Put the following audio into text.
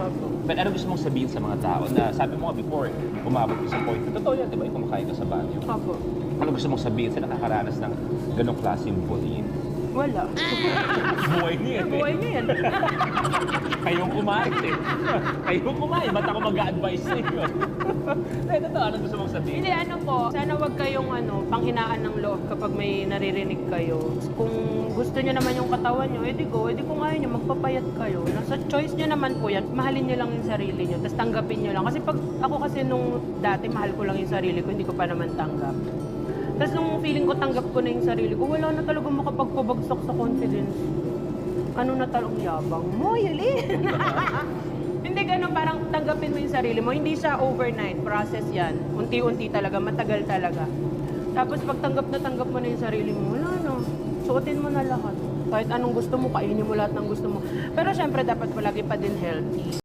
Opo. But ano gusto mong sabihin sa mga tao na sabi mo nga before, umabot ka sa point na totoo yan, di ba? Yung kumakain ka sa banyo. Opo. Ano gusto mong sabihin sa nakakaranas ng ganong klaseng bullying? Wala. Buhay niya eh. Buhay niyo yan. Kayong kumain eh. Kayong kumain, ba't ako mag-a-advise sa inyo? Eh, totoo, ano gusto mong sabihin? Hindi, ano po, sana wag kayong panghinaan ng loob kapag may naririnig kayo. Kung gusto niyo naman yung katawan niyo, edi go. Edi kung ayaw niyo, magpapayat kayo. Nasa choice niyo naman po yan. Mahalin niyo lang yung sarili niyo, tapos tanggapin niyo lang. Kasi pag ako kasi nung dati, mahal ko lang yung sarili ko, hindi ko pa naman tanggap. Tapos nung feeling ko tanggap ko na yung sarili ko, wala na talaga makapagpabagsak sa confidence. Ano na talagang yabang mo, Yulin? Hindi ganun, parang tanggapin mo yung sarili mo. Hindi siya overnight, process yan. Unti-unti talaga, matagal talaga. Tapos pag tanggap mo na yung sarili mo, wala na. Suotin mo na lahat. Kahit anong gusto mo, kainin mo lahat ng gusto mo. Pero syempre dapat palagi pa din healthy.